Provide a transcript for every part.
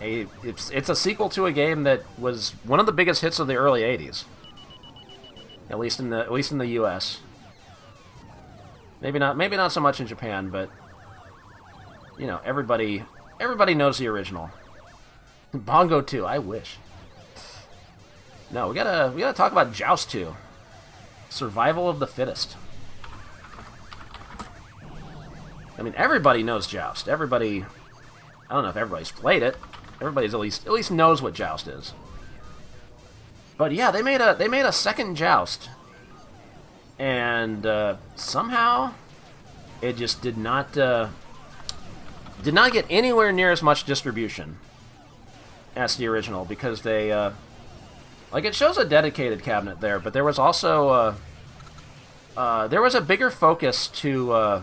It's a sequel to a game that was one of the biggest hits of the early '80s. At least in the U.S. Maybe not so much in Japan, but you know, everybody knows the original. Bongo 2, I wish. No, we gotta talk about Joust 2. Survival of the fittest. I mean, everybody knows Joust. Everybody, I don't know if everybody's played it. Everybody's at least knows what Joust is. But yeah, they made a second Joust, and somehow it just did not get anywhere near as much distribution as the original, because they like, it shows a dedicated cabinet there, but there was also there was a bigger focus to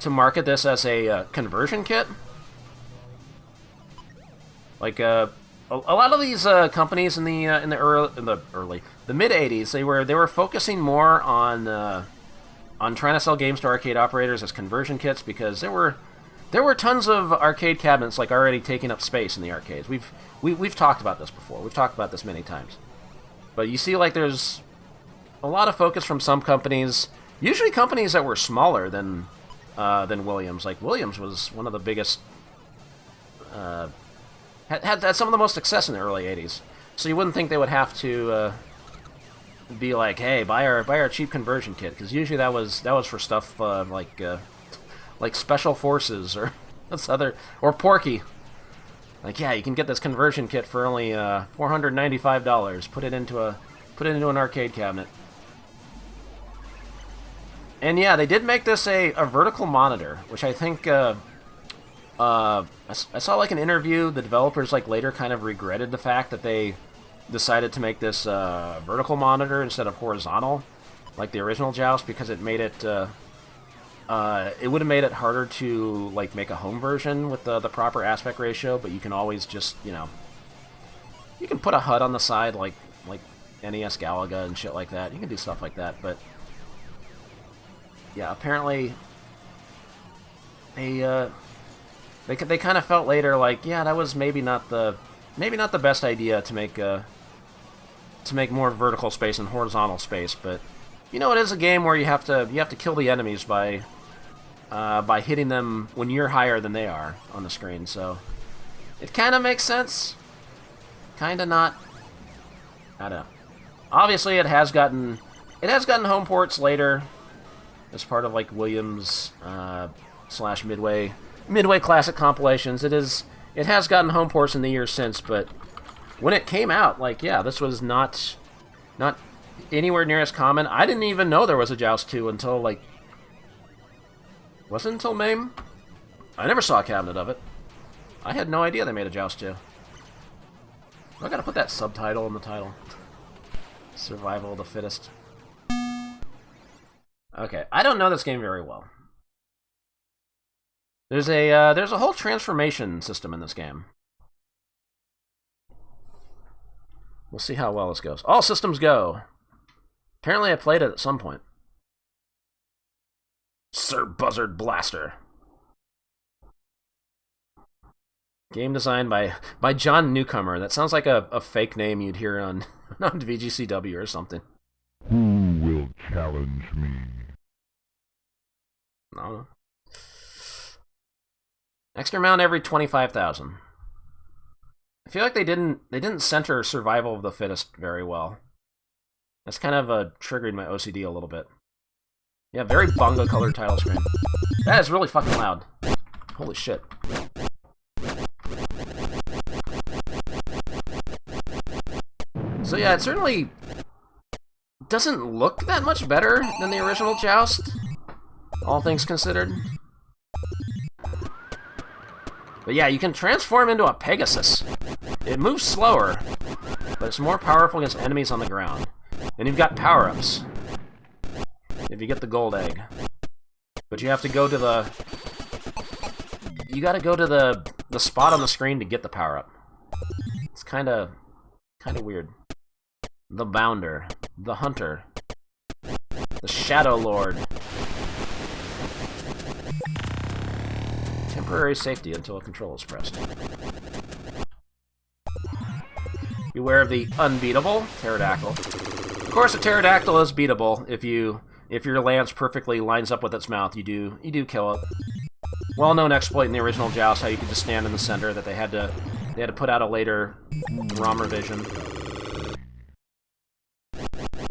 market this as a conversion kit. Like a lot of these companies in the mid '80s, they were focusing more on trying to sell games to arcade operators as conversion kits, because there were tons of arcade cabinets like already taking up space in the arcades. We've talked about this before. We've talked about this many times. But you see, like, there's a lot of focus from some companies, usually companies that were smaller than Williams. Like, Williams was one of the biggest, had some of the most success in the early '80s. So you wouldn't think they would have to be like, hey, buy our cheap conversion kit, because usually that was for stuff like Special Forces or or Porky. Like, yeah, you can get this conversion kit for only $495. Put it into an arcade cabinet. And yeah, they did make this a vertical monitor, which I think I saw, like, an interview. The developers, like, later kind of regretted the fact that they decided to make this vertical monitor instead of horizontal, like the original Joust, because it made it it would have made it harder to, like, make a home version with the proper aspect ratio. But you can always just, you know, you can put a HUD on the side like NES Galaga and shit like that. You can do stuff like that. But yeah, apparently they kind of felt later like, yeah, that was maybe not the best idea to make more vertical space and horizontal space. But you know, it is a game where you have to kill the enemies by hitting them when you're higher than they are on the screen. So it kind of makes sense, kind of not. I don't know. Obviously, it has gotten home ports later as part of, like, Williams / Midway Classic compilations. It has gotten home ports in the years since, but when it came out, like, yeah, this was not anywhere near as common. I didn't even know there was a Joust 2 until, like, wasn't until MAME? I never saw a cabinet of it. I had no idea they made a Joust 2. I gotta put that subtitle in the title. Survival of the fittest. Okay, I don't know this game very well. There's a whole transformation system in this game. We'll see how well this goes. All systems go. Apparently I played it at some point. Sir Buzzard Blaster. Game designed by John Newcomer. That sounds like a fake name you'd hear on VGCW or something. Who will challenge me? No. Extra amount every 25,000. I feel like they didn't center survival of the fittest very well. That's kind of triggered my OCD a little bit. Yeah, very bongo colored title screen. That is really fucking loud. Holy shit. So yeah, it certainly doesn't look that much better than the original Joust, all things considered. But yeah, you can transform into a Pegasus. It moves slower, but it's more powerful against enemies on the ground. And you've got power-ups if you get the gold egg. But you have to go to the... You gotta go to the spot on the screen to get the power-up. It's kinda weird. The Bounder. The Hunter. The Shadow Lord. temporary safety until a control is pressed. Beware of the unbeatable pterodactyl. Of course, a pterodactyl is beatable if your lance perfectly lines up with its mouth. You do kill it. Well-known exploit in the original Joust, how you could just stand in the center. That they had to put out a later ROM revision.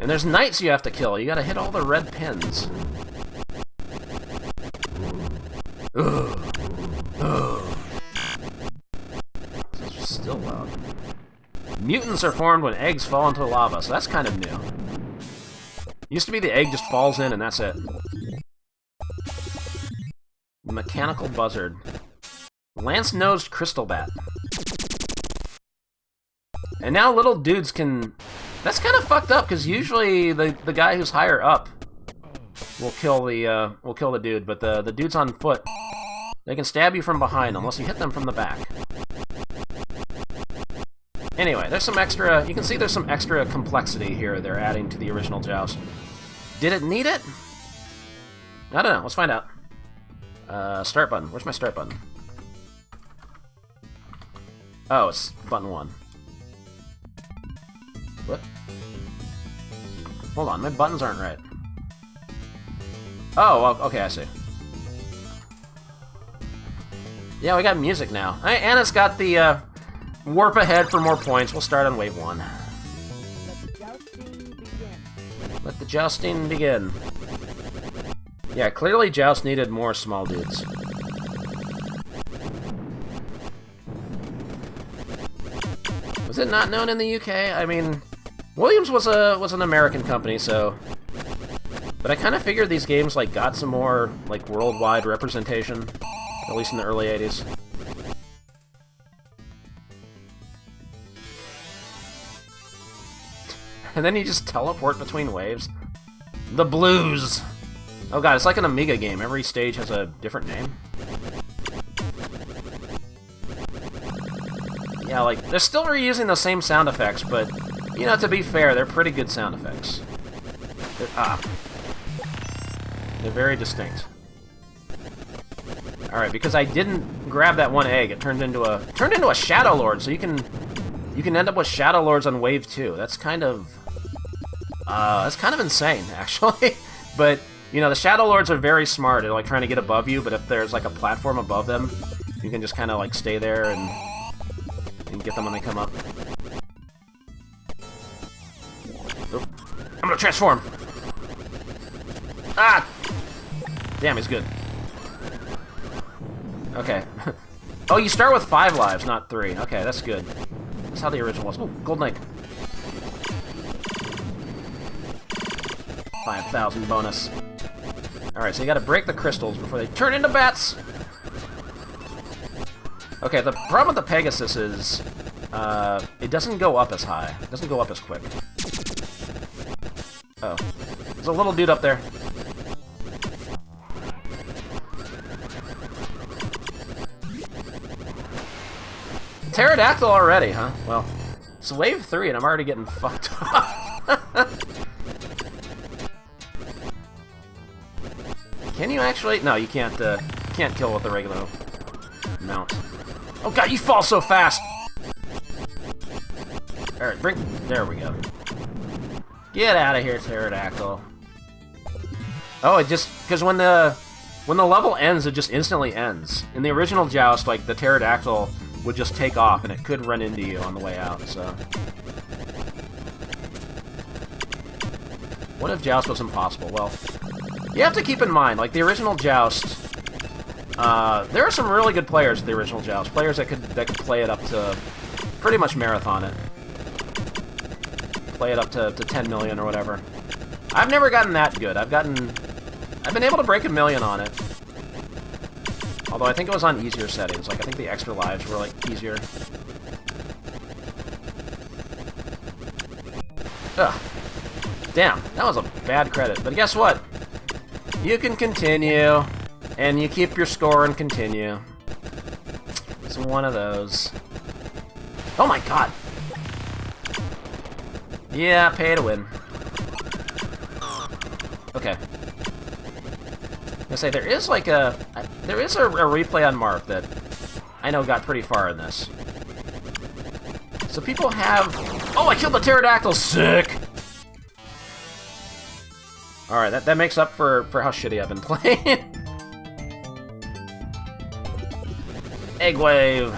And there's knights you have to kill. You got to hit all the red pins. Ugh. Ugh. This is still loud. Mutants are formed when eggs fall into lava, so that's kind of new. Used to be the egg just falls in and that's it. Mechanical buzzard. Lance-nosed crystal bat. And now little dudes can... That's kind of fucked up, because usually the guy who's higher up will kill the dude, but the dudes on foot, they can stab you from behind unless you hit them from the back. Anyway, there's some extra... You can see there's some extra complexity here they're adding to the original Joust. Did it need it? I don't know. Let's find out. Start button. Where's my start button? Oh, it's button 1. What? Hold on, my buttons aren't right. Oh, well, okay, I see. Yeah, we got music now. And it's got the warp ahead for more points. We'll start on wave 1. Let the jousting begin. Yeah, clearly Joust needed more small dudes. Was it not known in the UK? I mean, Williams was an American company, so... But I kind of figured these games, like, got some more, like, worldwide representation. At least in the early 80s. And then you just teleport between waves. The Blues! Oh god, it's like an Amiga game. Every stage has a different name. Yeah, like, they're still reusing the same sound effects, but, you know, to be fair, they're pretty good sound effects. They're very distinct. Alright, because I didn't grab that one egg, it turned into a Shadow Lord, so you can end up with Shadow Lords on wave 2. That's kind of insane, actually. But, you know, the Shadow Lords are very smart. They're, like, trying to get above you, but if there's, like, a platform above them, you can just kind of, like, stay there and get them when they come up. Oop. I'm gonna transform! Ah! Damn, he's good. Okay. Oh, you start with 5 lives, not 3. Okay, that's good. That's how the original was. Oh, golden egg. 5,000 bonus. Alright, so you gotta break the crystals before they turn into bats! Okay, the problem with the Pegasus is... it doesn't go up as high. It doesn't go up as quick. Oh. There's a little dude up there. Pterodactyl already, huh? Well, it's wave 3 and I'm already getting fucked up. Can you actually? No, you can't kill with the regular mount. Oh god, you fall so fast! Alright, there we go. Get out of here, Pterodactyl. Oh, it just... Because when the level ends, it just instantly ends. In the original Joust, like, the Pterodactyl would just take off, and it could run into you on the way out, so... What if Joust was impossible? Well, you have to keep in mind, like, the original Joust... there are some really good players in the original Joust. Players that could play it up to... Pretty much marathon it. Play it up to 10 million or whatever. I've never gotten that good. I've been able to break 1 million on it. Although I think it was on easier settings. Like, I think the extra lives were, like, easier. Ugh. Damn, that was a bad credit. But guess what? You can continue. And you keep your score and continue. It's one of those. Oh my god! Yeah, pay to win. Okay. I say there is like a replay on Mark that I know got pretty far in this. So people have... Oh, I killed the pterodactyl! Sick! Alright, that makes up for how shitty I've been playing. Egg wave.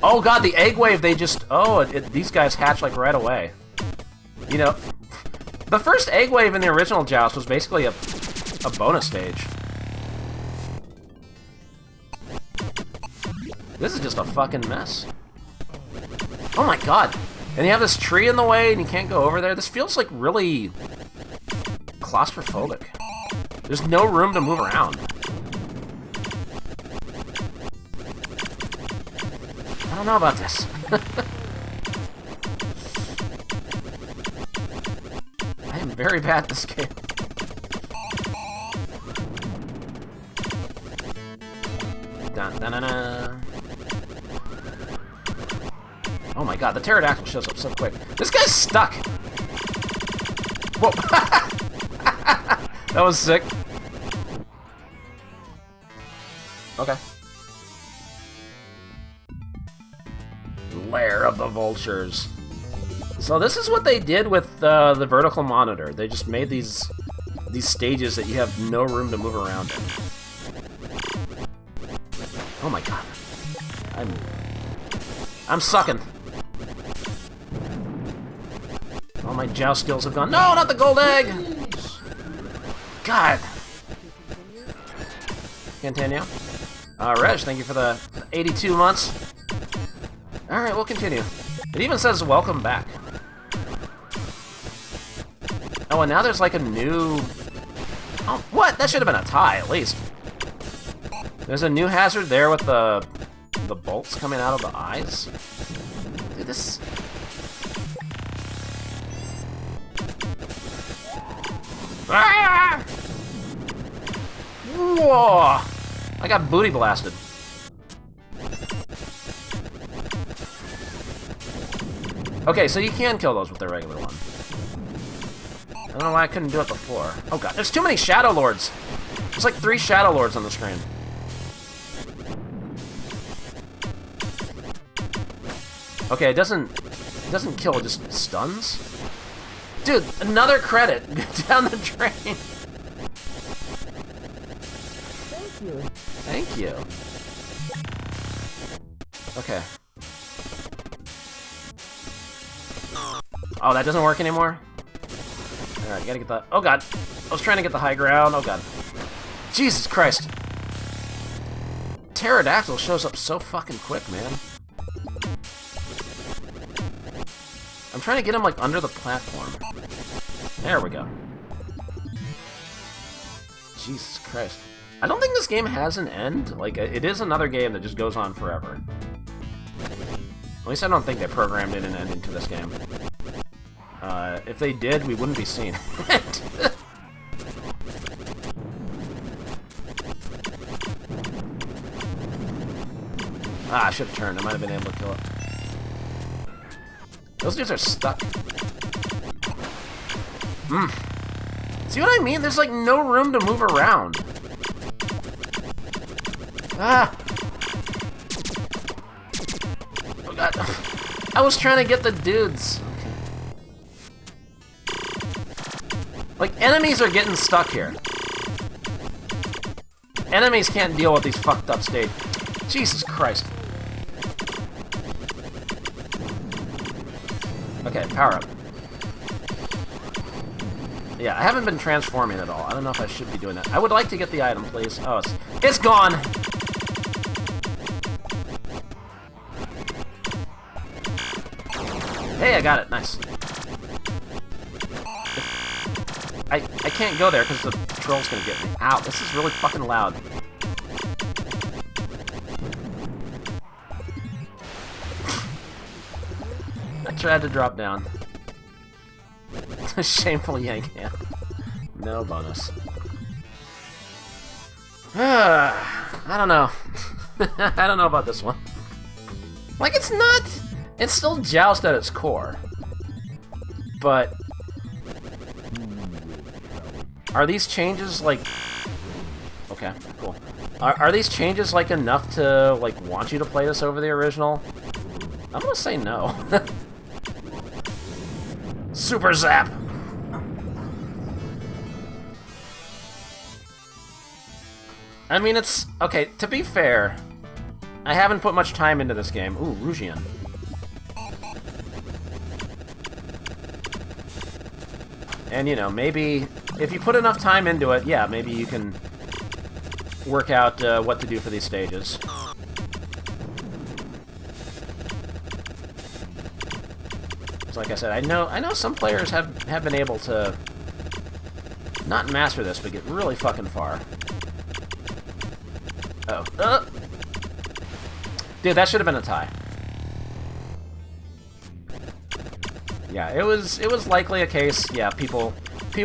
Oh god, the egg wave, they just... Oh, these guys hatch like right away. You know, the first egg wave in the original Joust was basically a bonus stage. This is just a fucking mess. Oh my god. And you have this tree in the way and you can't go over there. This feels like really claustrophobic. There's no room to move around. I don't know about this. I am very bad at this game. Dun, dun, dun, dun. Oh my god, the pterodactyl shows up so quick. This guy's stuck! Whoa! That was sick. Okay. Lair of the vultures. So this is what they did with the vertical monitor. They just made these stages that you have no room to move around in. Oh my god. I'm sucking. All my joust skills have gone. No, not the gold egg! God. Continue. Reg, thank you for the 82 months. Alright, we'll continue. It even says welcome back. Oh, and now there's like a new... Oh, what? That should have been a tie, at least. There's a new hazard there with the bolts coming out of the eyes. Dude, this... Ah! Whoa! I got booty blasted. Okay, so you can kill those with the regular one. I don't know why I couldn't do it before. Oh god, there's too many Shadow Lords! There's like 3 Shadow Lords on the screen. Okay, it doesn't kill, it just stuns? Dude, another credit down the drain. Thank you. Thank you. Okay. Oh, that doesn't work anymore? Alright, gotta get the... Oh god. I was trying to get the high ground. Oh god. Jesus Christ. Pterodactyl shows up so fucking quick, man. I'm trying to get him, like, under the platform. There we go. Jesus Christ. I don't think this game has an end. Like, it is another game that just goes on forever. At least I don't think they programmed in an ending to this game. If they did, we wouldn't be seeing it. Ah, I should have turned. I might have been able to kill it. Those dudes are stuck. See what I mean? There's like no room to move around. Ah! Oh god. I was trying to get the dudes. Like, enemies are getting stuck here. Enemies can't deal with these fucked up stages. Jesus Christ. Okay, power up. Yeah, I haven't been transforming at all. I don't know if I should be doing that. I would like to get the item, please. Oh, it's gone! Hey, I got it. Nice. I can't go there because the troll's gonna get me. Ow, this is really fucking loud. I tried to drop down. Shameful yank hand. No bonus. I don't know. I don't know about this one. Like, it's not... It's still Joust at its core. But... Are these changes, like... Okay, cool. Are these changes, like, enough to, like, want you to play this over the original? I'm gonna say no. Super Zap! I mean, it's... Okay, to be fair, I haven't put much time into this game. Ooh, Rougian. And, you know, maybe if you put enough time into it, yeah, maybe you can work out what to do for these stages. Because, like I said, I know some players have been able to not master this, but get really fucking far. Oh. Dude, that should have been a tie. Yeah, it was likely a case. Yeah, people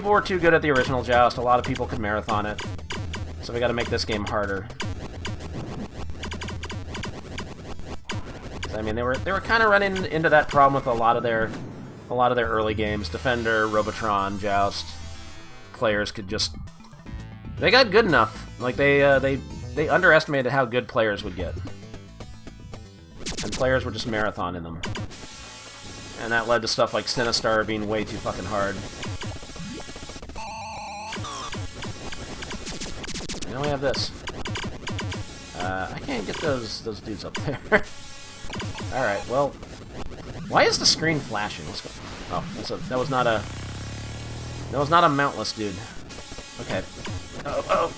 were too good at the original Joust. A lot of people could marathon it, so we got to make this game harder. I mean, they were kind of running into that problem with a lot of their early games. Defender, Robotron, Joust players could just they got good enough. Like they underestimated how good players would get, and players were just marathoning them. And that led to stuff like Sinistar being way too fucking hard. Now we have this. I can't get those dudes up there. Alright, well... Why is the screen flashing? Let's go. Oh, that was not a mountless dude. Okay. Oh.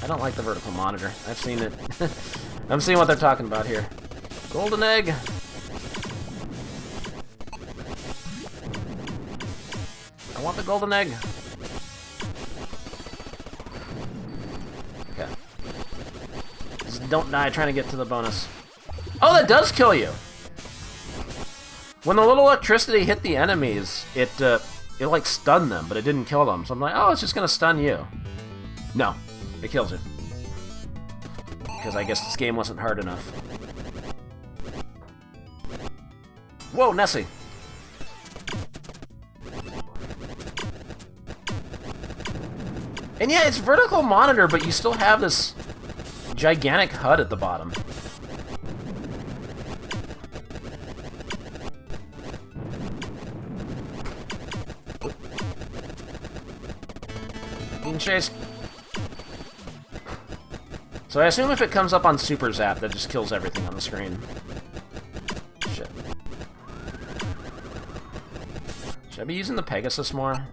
I don't like the vertical monitor. I've seen it. I'm seeing what they're talking about here. Golden egg! I want the golden egg! Okay. Just don't die trying to get to the bonus. Oh, that does kill you! When the little electricity hit the enemies, it like stunned them, but it didn't kill them. So I'm like, oh, it's just gonna stun you. No, it kills you. Because I guess this game wasn't hard enough. Whoa, Nessie! And yeah, it's vertical monitor, but you still have this gigantic HUD at the bottom. Being chased. So I assume if it comes up on Super Zap, that just kills everything on the screen. Shit. Should I be using the Pegasus more?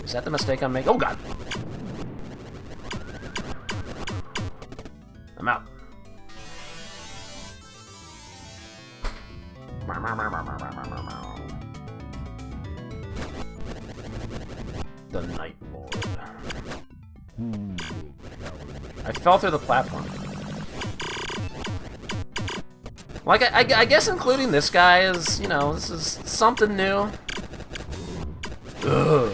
Is that the mistake I'm making? Oh god! I'm out. The Night Lord. I fell through the platform. Like, I guess including this guy is, you know, this is something new. Ugh.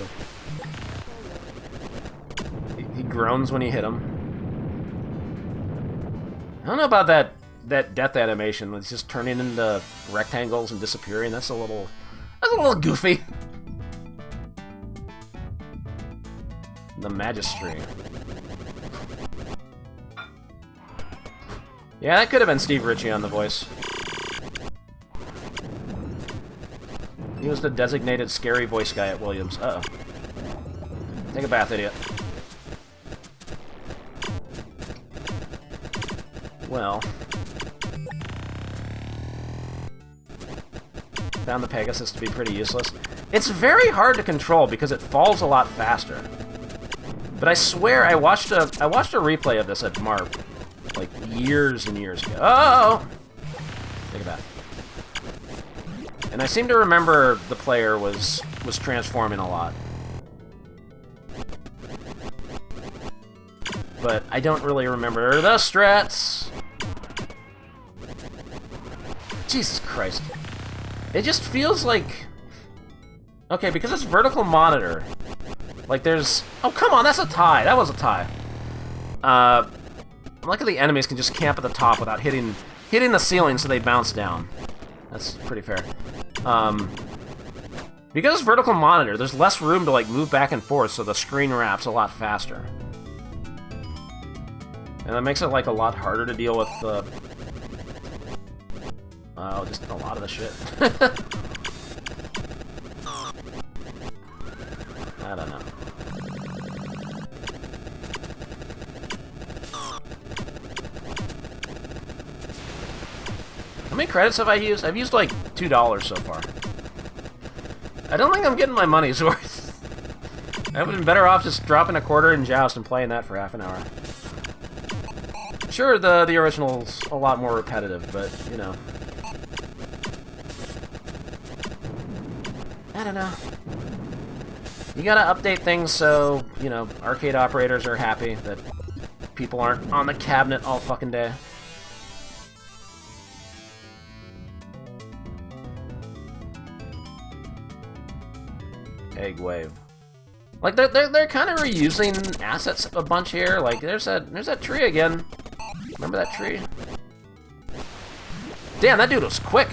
He groans when you hit him. I don't know about that death animation. It's just turning into rectangles and disappearing. That's a little goofy. The Magistry. Yeah, that could have been Steve Ritchie on the voice. He was the designated scary voice guy at Williams. Uh-oh. Take a bath, idiot. Well. Found the Pegasus to be pretty useless. It's very hard to control because it falls a lot faster. But I swear I watched a replay of this at Marp. Like, years and years ago. Oh! Take a bath. And I seem to remember the player was transforming a lot. But I don't really remember the strats! Jesus Christ. It just feels like... Okay, because it's vertical monitor. Like, there's... Oh, come on, that's a tie! That was a tie. Luckily, the enemies can just camp at the top without hitting the ceiling so they bounce down. That's pretty fair. Because it's vertical monitor, there's less room to like move back and forth, so the screen wraps a lot faster. And that makes it like a lot harder to deal with just a lot of the shit. I don't know. How many credits have I used? I've used like $2 so far. I don't think I'm getting my money's worth. I would have been better off just dropping a quarter in Joust and playing that for half an hour. Sure, the original's a lot more repetitive, but, you know. I don't know. You gotta update things so, you know, arcade operators are happy that people aren't on the cabinet all fucking day. Egg wave. Like they're kind of reusing assets a bunch here. Like there's that tree again. Remember that tree? Damn, that dude was quick.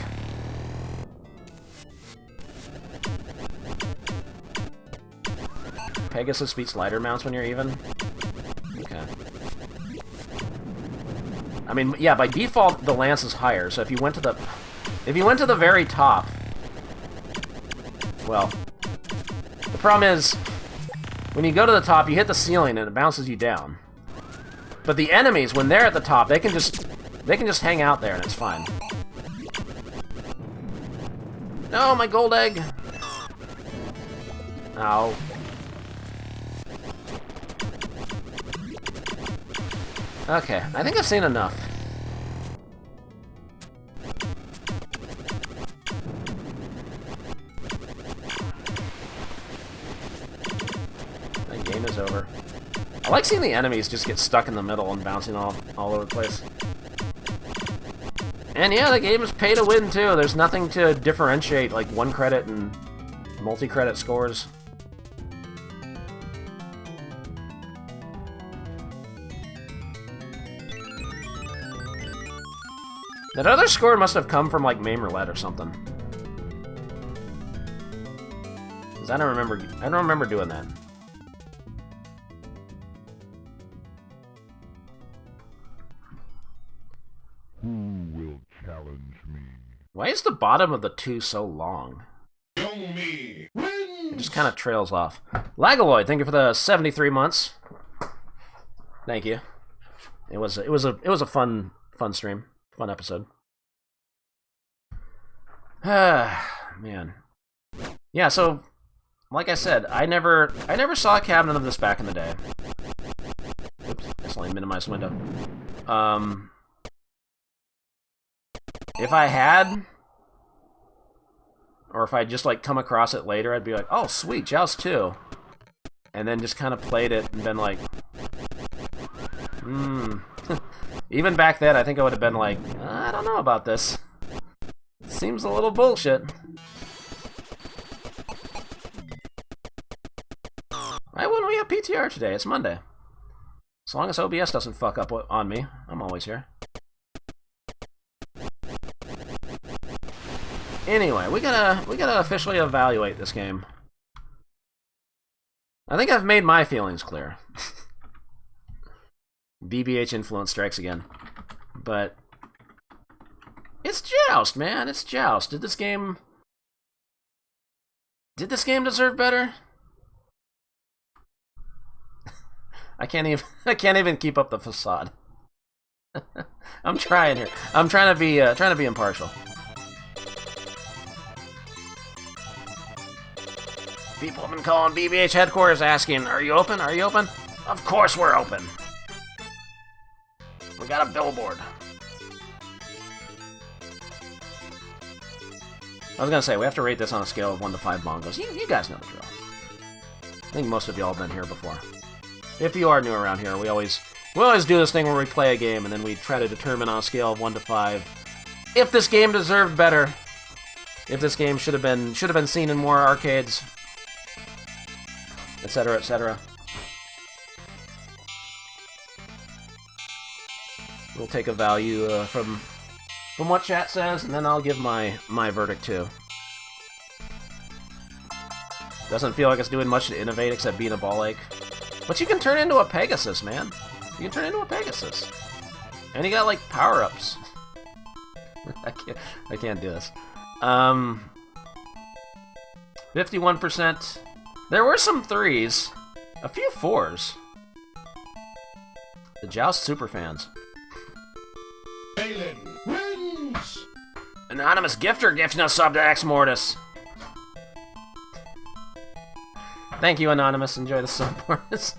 Pegasus beats lighter mounts when you're even. Okay. I mean, yeah, by default the lance is higher. So if you went to the very top, well. The problem is, when you go to the top, you hit the ceiling and it bounces you down. But the enemies, when they're at the top, they can just hang out there and it's fine. No, my gold egg! Ow. Okay, I think I've seen enough. Game is over. I like seeing the enemies just get stuck in the middle and bouncing all over the place. And yeah, the game is pay to win too. There's nothing to differentiate like 1 credit and multi-credit scores. That other score must have come from like MAME Roulette or something. 'Cause I don't remember doing that. Who will challenge me? Why is the bottom of the 2 so long? Show me. It just kind of trails off. Lagaloid, thank you for the 73 months. Thank you. It was a fun stream, fun episode. Man. Yeah, so like I said, I never saw a cabinet of this back in the day. Oops, I slightly minimized the window. If I had, or if I just like come across it later, I'd be like, oh sweet, Joust 2. And then just kind of played it and been like, Even back then, I think I would have been like, I don't know about this. It seems a little bullshit. Why wouldn't we have PTR today? It's Monday. As long as OBS doesn't fuck up on me, I'm always here. Anyway, we gotta officially evaluate this game. I think I've made my feelings clear. BBH influence strikes again. But it's Joust, man. It's Joust. Did this game deserve better? I can't even keep up the facade. I'm trying here. I'm trying to be impartial. People have been calling BBH headquarters asking, are you open? Are you open? Of course we're open. We got a billboard. I was gonna say, we have to rate this on a scale of 1 to 5 bongos. You guys know the drill. I think most of y'all have been here before. If you are new around here, we always do this thing where we play a game and then we try to determine on a scale of 1 to 5 if this game deserved better, if this game should have been seen in more arcades, etc., etc. We'll take a value from what chat says, and then I'll give my verdict too. Doesn't feel like it's doing much to innovate except being a ball ache. But you can turn into a Pegasus, man. You can turn into a Pegasus. And you got, like, power-ups. I can't do this. 51%. There were some 3s. A few 4s. The Joust superfans. Balin wins! Anonymous gifter gifting us sub to Ex Mortis. Thank you, Anonymous. Enjoy the sub, Mortis.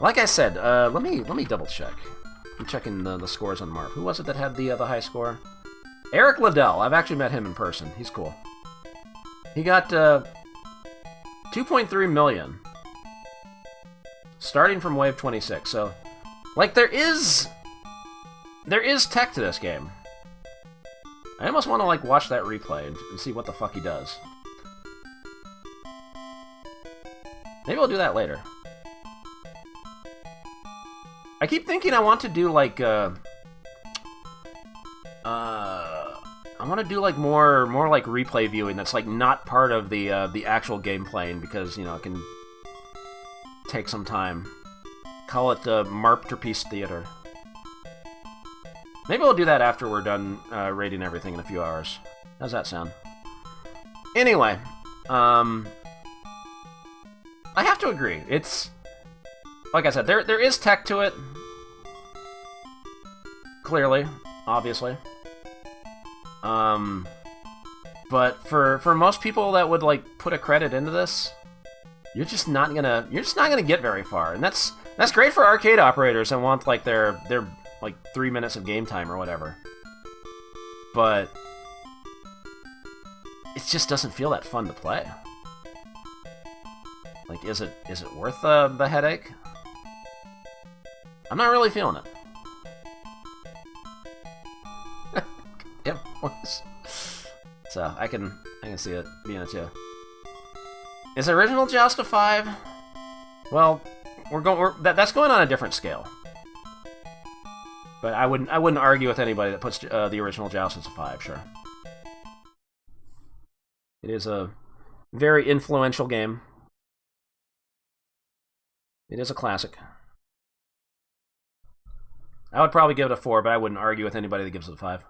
Like I said, let me double check. I'm checking the scores on Marv. Who was it that had the high score? Eric Liddell. I've actually met him in person. He's cool. He got 2.3 million. Starting from Wave 26, so... Like, there is tech to this game. I almost want to, like, watch that replay and see what the fuck he does. Maybe I'll do that later. I keep thinking I want to do, like, I want to do, like, more like, replay viewing that's, like, not part of the actual game playing, because, you know, it can take some time. Call it Marpterpiece Theater. Maybe we'll do that after we're done rating everything in a few hours. How's that sound? Anyway, I have to agree. It's... Like I said, there is tech to it. Clearly. Obviously. But for most people that would, like, put a credit into this, you're just not gonna get very far. And that's great for arcade operators that want, like, their like 3 minutes of game time or whatever. But it just doesn't feel that fun to play. Like, is it worth the headache? I'm not really feeling it. Yep. So I can see it being a 2. Is original Joust a 5? Well, that's going on a different scale. But I wouldn't argue with anybody that puts the original Joust as a 5. Sure. It is a very influential game. It is a classic. I would probably give it a 4, but I wouldn't argue with anybody that gives it a 5.